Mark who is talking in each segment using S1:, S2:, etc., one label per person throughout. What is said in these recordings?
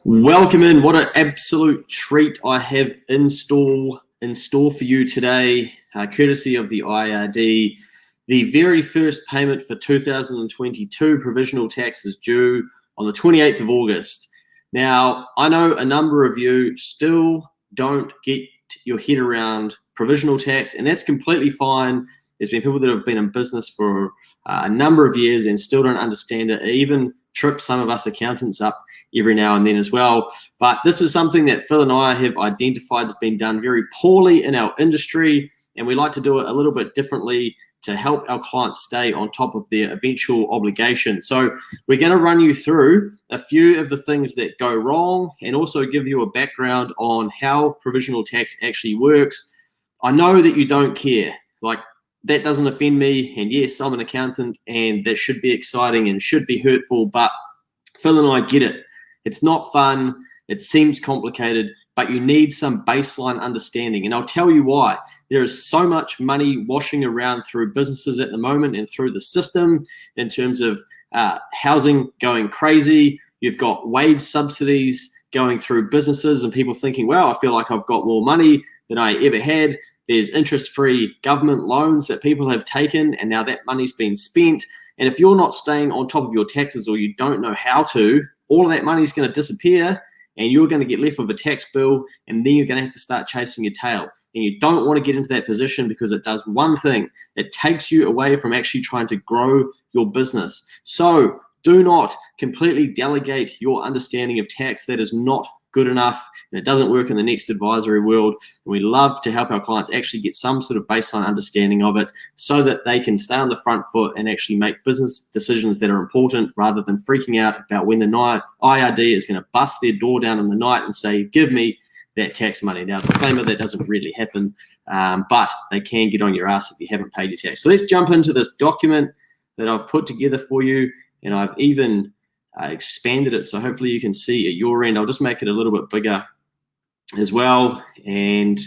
S1: Welcome in. What an absolute treat I have in store for you today, courtesy of the IRD. The very first payment for 2022 provisional tax is due on the 28th of August. Now, I know a number of you still don't get your head around provisional tax, and that's completely fine. There's been people that have been in business for a number of years and still don't understand it. It even trips some of us accountants up every now and then as well. But this is something that Phil and I have identified has been done very poorly in our industry, and we like to do it a little bit differently to help our clients stay on top of their eventual obligation. So we're going to run you through a few of the things that go wrong and also give you a background on how provisional tax actually works. I know that you don't care. Like, that doesn't offend me, and yes, I'm an accountant, and that should be exciting and should be hurtful, but Phil and I get it. It's not fun, it seems complicated, but you need some baseline understanding, and I'll tell you why. There is so much money washing around through businesses at the moment and through the system in terms of housing going crazy. You've got wage subsidies going through businesses and people thinking, wow, I feel like I've got more money than I ever had. There's interest-free government loans that people have taken, and now that money's been spent. And if you're not staying on top of your taxes, or you don't know how to, all of that money is going to disappear, and you're going to get left with a tax bill, and then you're going to have to start chasing your tail. And you don't want to get into that position, because it does one thing. It takes you away from actually trying to grow your business. So do not completely delegate your understanding of tax. That is not good enough, and it doesn't work in the next advisory world. And we love to help our clients actually get some sort of baseline understanding of it so that they can stay on the front foot and actually make business decisions that are important, rather than freaking out about when the IRD is going to bust their door down in the night and say, give me that tax money. Now, disclaimer, that doesn't really happen, but they can get on your ass if you haven't paid your tax. So let's jump into this document that I've put together for you, and I've even expanded it, so hopefully you can see at your end. I'll just make it a little bit bigger as well, and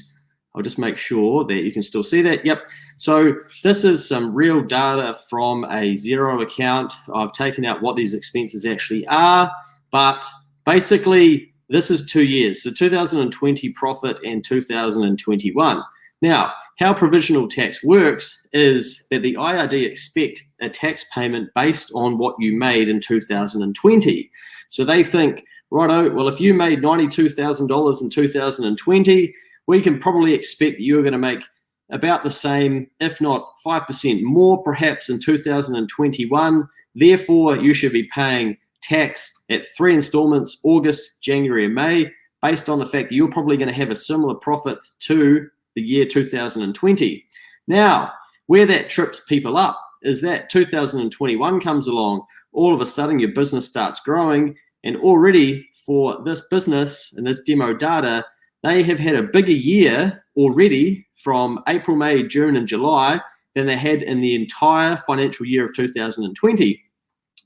S1: I'll just make sure that you can still see that. Yep. So this is some real data from a Xero account. I've taken out what these expenses actually are, but basically this is 2 years. So 2020 profit and 2021. Now, how provisional tax works is that the IRD expect a tax payment based on what you made in 2020. So they think, righto, well, if you made $92,000 in 2020, we can probably expect that you're going to make about the same, if not 5% more, perhaps in 2021. Therefore, you should be paying tax at 3 installments, August, January, and May, based on the fact that you're probably going to have a similar profit to the year 2020. Now, where that trips people up is that 2021 comes along, all of a sudden your business starts growing, and already for this business and this demo data, they have had a bigger year already from April, May, June, and July than they had in the entire financial year of 2020.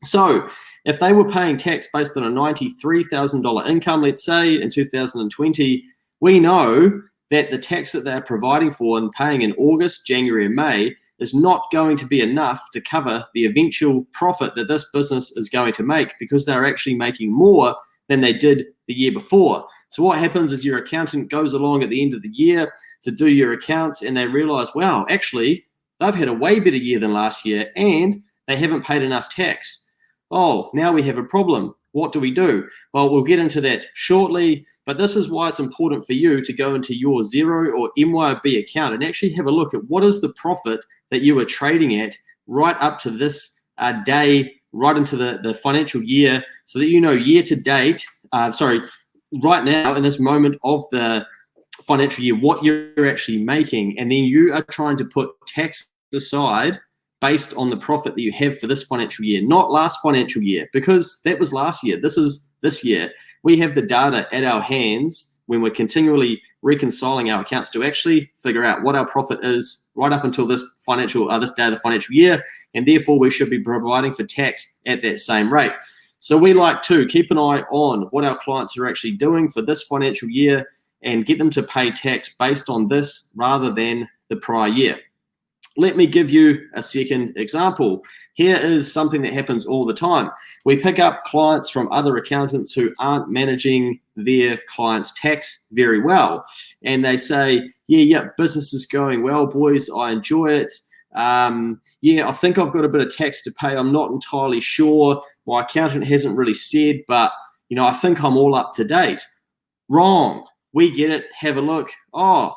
S1: So if they were paying tax based on a $93,000 income, let's say, in 2020, we know that the tax that they're providing for and paying in August, January, and May is not going to be enough to cover the eventual profit that this business is going to make, because they're actually making more than they did the year before. So what happens is your accountant goes along at the end of the year to do your accounts, and they realize, wow, actually, they've had a way better year than last year, and they haven't paid enough tax. Oh, now we have a problem. What do we do? Well, we'll get into that shortly. But this is why it's important for you to go into your Xero or MYOB account and actually have a look at what is the profit that you are trading at right up to this day, right into the financial year, so that you know year to date, right now in this moment of the financial year, what you're actually making. And then you are trying to put tax aside based on the profit that you have for this financial year, not last financial year, because that was last year. This is this year. We have the data at our hands when we're continually reconciling our accounts to actually figure out what our profit is right up until this day of the financial year, and therefore we should be providing for tax at that same rate. So we like to keep an eye on what our clients are actually doing for this financial year and get them to pay tax based on this rather than the prior year. Let me give you a second example. Here is something that happens all the time. We pick up clients from other accountants who aren't managing their clients' tax very well. And they say, yeah, business is going well, boys. I enjoy it. Yeah, I think I've got a bit of tax to pay. I'm not entirely sure. My accountant hasn't really said, but I think I'm all up to date. Wrong. We get it. Have a look. Oh,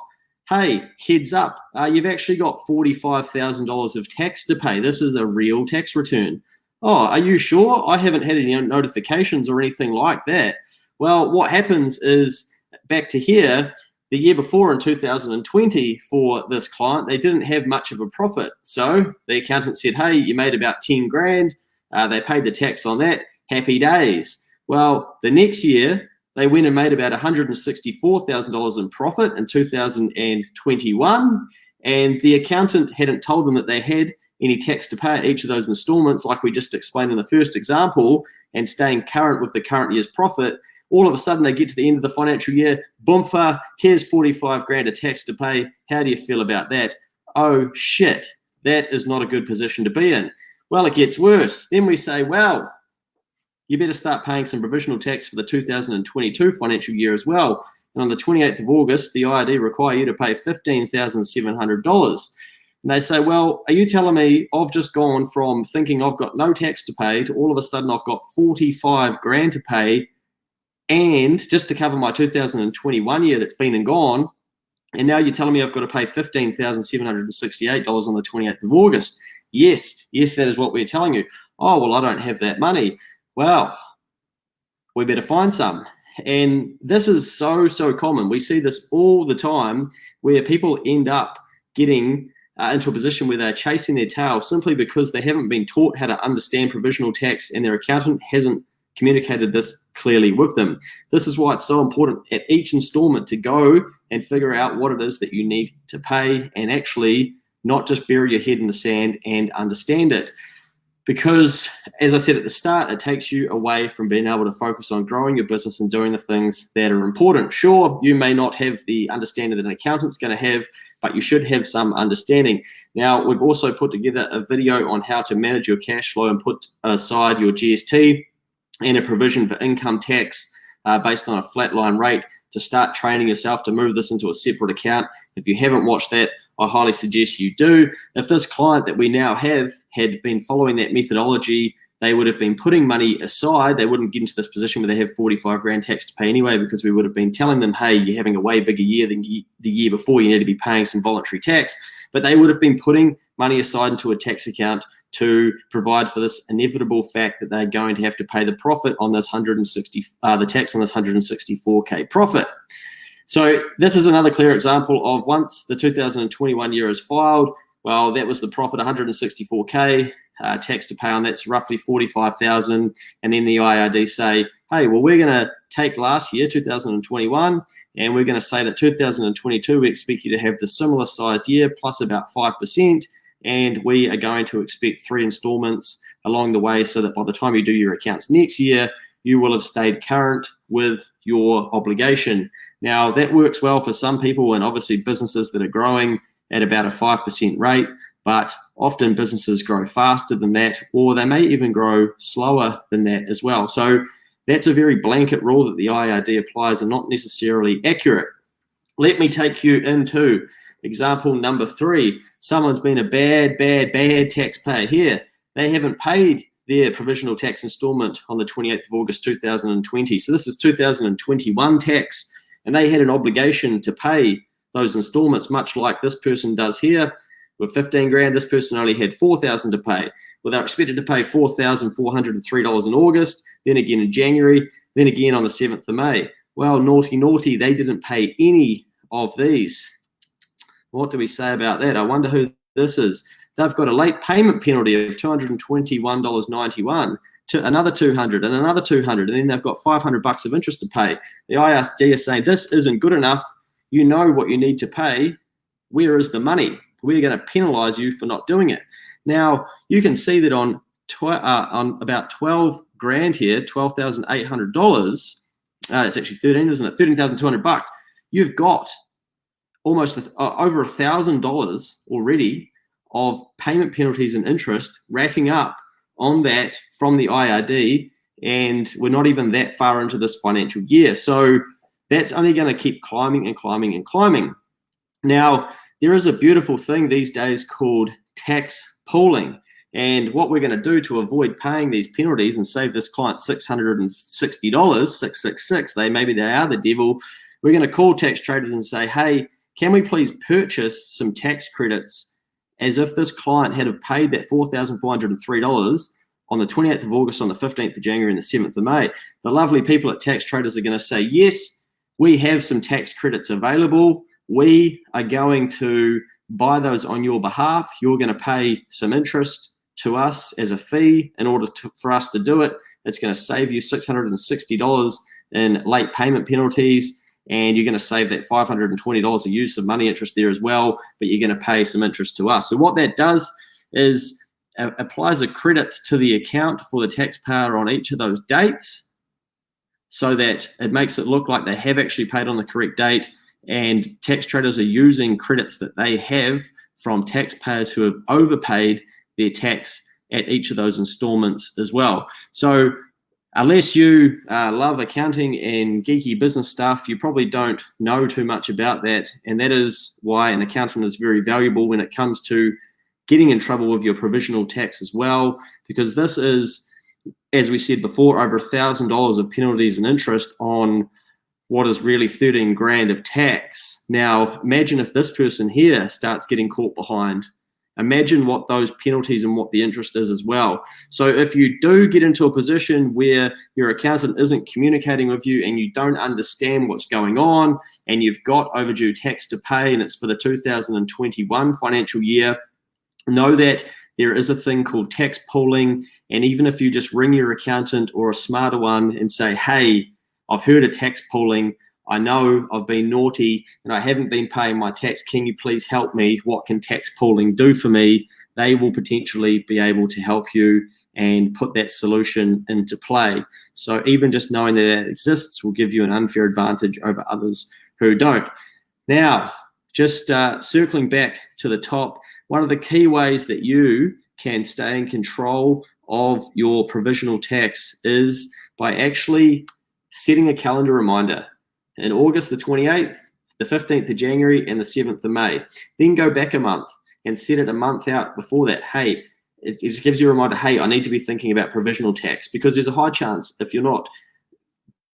S1: hey, heads up, you've actually got $45,000 of tax to pay. This is a real tax return. Oh, are you sure? I haven't had any notifications or anything like that. Well, what happens is, back to here, the year before in 2020 for this client, they didn't have much of a profit. So the accountant said, hey, you made about 10 grand. They paid the tax on that. Happy days. Well, the next year, they went and made about $164,000 in profit in 2021, and the accountant hadn't told them that they had any tax to pay at each of those installments, like we just explained in the first example, and staying current with the current year's profit. All of a sudden, they get to the end of the financial year, boomfa, here's 45 grand of tax to pay. How do you feel about that? Oh, shit, that is not a good position to be in. Well, it gets worse. Then we say, well, you better start paying some provisional tax for the 2022 financial year as well. And on the 28th of August, the IRD require you to pay $15,700. And they say, well, are you telling me I've just gone from thinking I've got no tax to pay to all of a sudden I've got 45 grand to pay, and just to cover my 2021 year that's been and gone, and now you're telling me I've got to pay $15,768 on the 28th of August. Yes, that is what we're telling you. Oh, well, I don't have that money. Well, we better find some. And this is so common. We see this all the time, where people end up getting into a position where they're chasing their tail simply because they haven't been taught how to understand provisional tax, and their accountant hasn't communicated this clearly with them. This is why it's so important at each installment to go and figure out what it is that you need to pay, and actually not just bury your head in the sand and understand it. Because, as I said at the start, it takes you away from being able to focus on growing your business and doing the things that are important. Sure, you may not have the understanding that an accountant's going to have, but you should have some understanding. Now, we've also put together a video on how to manage your cash flow and put aside your GST and a provision for income tax based on a flatline rate to start training yourself to move this into a separate account. If you haven't watched that, I highly suggest you do. If this client that we now have had been following that methodology, they would have been putting money aside. They wouldn't get into this position where they have 45 grand tax to pay anyway, because we would have been telling them, hey, you're having a way bigger year than the year before. You need to be paying some voluntary tax. But they would have been putting money aside into a tax account to provide for this inevitable fact that they're going to have to pay the profit on this the tax on this 164K profit. So this is another clear example of, once the 2021 year is filed, well, that was the profit, 164K, tax to pay on that's roughly 45,000, and then the IRD say, hey, well, we're going to take last year, 2021, and we're going to say that 2022 we expect you to have the similar sized year plus about 5%, and we are going to expect 3 installments along the way, so that by the time you do your accounts next year, you will have stayed current with your obligation. Now, that works well for some people, and obviously businesses that are growing at about a 5% rate, but often businesses grow faster than that, or they may even grow slower than that as well. So that's a very blanket rule that the IRD applies and not necessarily accurate. Let me take you into example number 3. Someone's been a bad taxpayer here. They haven't paid their provisional tax installment on the 28th of August 2020. So this is 2021 tax, and they had an obligation to pay those installments, much like this person does here. With 15 grand, this person only had 4,000 to pay. Well, they're expected to pay $4,403 in August, then again in January, then again on the 7th of May. Well, naughty, they didn't pay any of these. What do we say about that? I wonder who this is. They've got a late payment penalty of $221.91, to another $200 and another $200, and then they've got $500 of interest to pay. The IRD is saying this isn't good enough. You know what you need to pay. Where is the money? We're going to penalize you for not doing it. Now, you can see that on about 12 grand here, $12,800. It's actually 13, isn't it? $13,200. You've got almost over $1,000 already of payment penalties and interest racking up on that from the IRD, and we're not even that far into this financial year. So that's only going to keep climbing and climbing and climbing. Now, there is a beautiful thing these days called tax pooling. And what we're going to do to avoid paying these penalties and save this client $660, 666, maybe they are the devil, we're going to call tax traders and say, hey, can we please purchase some tax credits as if this client had have paid that $4,403 on the 28th of August, on the 15th of January, and the 7th of May. The lovely people at Tax Traders are going to say, yes, we have some tax credits available. We are going to buy those on your behalf. You're going to pay some interest to us as a fee in order for us to do it. It's going to save you $660 in late payment penalties, and you're going to save that $520 a use of money interest there as well, but you're going to pay some interest to us. So what that does is applies a credit to the account for the taxpayer on each of those dates, so that it makes it look like they have actually paid on the correct date, and tax traders are using credits that they have from taxpayers who have overpaid their tax at each of those installments as well. So unless you love accounting and geeky business stuff, you probably don't know too much about that. And that is why an accountant is very valuable when it comes to getting in trouble with your provisional tax as well, because this is, as we said before, over $1,000 of penalties and interest on what is really 13 grand of tax. Now, imagine if this person here starts getting caught behind. Imagine what those penalties and what the interest is as well. So if you do get into a position where your accountant isn't communicating with you and you don't understand what's going on, and you've got overdue tax to pay and it's for the 2021 financial year, know that there is a thing called tax pooling. And even if you just ring your accountant or a smarter one and say, hey, I've heard of tax pooling, I know I've been naughty and I haven't been paying my tax. Can you please help me? What can tax pooling do for me? They will potentially be able to help you and put that solution into play. So even just knowing that it exists will give you an unfair advantage over others who don't. Now, just circling back to the top, one of the key ways that you can stay in control of your provisional tax is by actually setting a calendar reminder in August the 28th, the 15th of January, and the 7th of May. Then go back a month and set it a month out before that. Hey, it just gives you a reminder, hey, I need to be thinking about provisional tax, because there's a high chance if you're not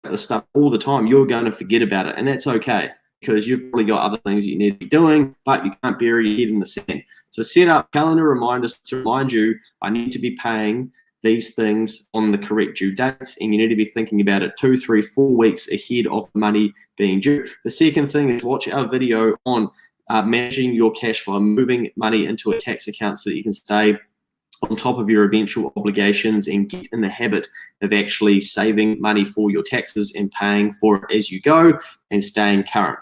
S1: at the stuff all the time, you're going to forget about it. And that's okay, because you've probably got other things you need to be doing, but you can't bury your head in the sand. So set up calendar reminders to remind you, I need to be paying these things on the correct due dates, and you need to be thinking about it 2, 3, 4 weeks ahead of money being due. The second thing is watch our video on managing your cash flow, moving money into a tax account so that you can stay on top of your eventual obligations and get in the habit of actually saving money for your taxes and paying for it as you go and staying current.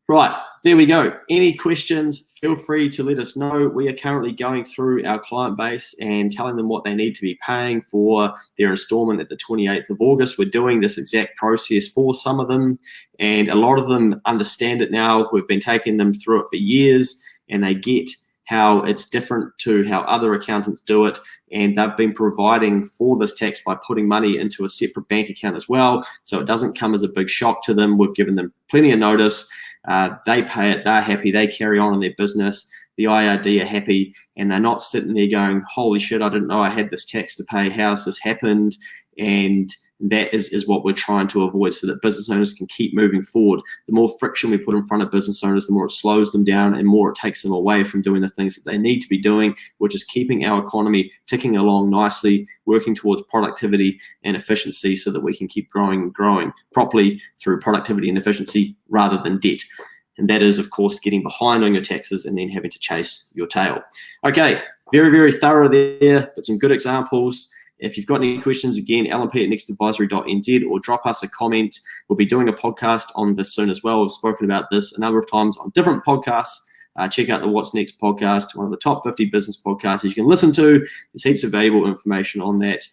S1: Right, there we go. Any questions, feel free to let us know. We are currently going through our client base and telling them what they need to be paying for their installment at the 28th of August. We're doing this exact process for some of them, and a lot of them understand it now. We've been taking them through it for years, and they get how it's different to how other accountants do it, and they've been providing for this tax by putting money into a separate bank account as well, so it doesn't come as a big shock to them. We've given them plenty of notice. They pay it, they're happy, they carry on in their business, the IRD are happy, and they're not sitting there going, holy shit, I didn't know I had this tax to pay, how's this happened? And that is what we're trying to avoid, so that business owners can keep moving forward. The more friction we put in front of business owners, the more it slows them down and more it takes them away from doing the things that they need to be doing, which is keeping our economy ticking along nicely, working towards productivity and efficiency so that we can keep growing and growing properly through productivity and efficiency rather than debt. And that is, of course, getting behind on your taxes and then having to chase your tail. Okay, very, very thorough there, but some good examples. If you've got any questions, again, lnp@nextadvisory.nz, or drop us a comment. We'll be doing a podcast on this soon as well. We've spoken about this a number of times on different podcasts. Check out the What's Next podcast, one of the top 50 business podcasts that you can listen to. There's heaps of valuable information on that.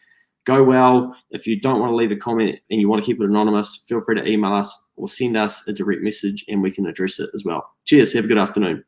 S1: Go well. If you don't want to leave a comment and you want to keep it anonymous, feel free to email us or send us a direct message and we can address it as well. Cheers. Have a good afternoon.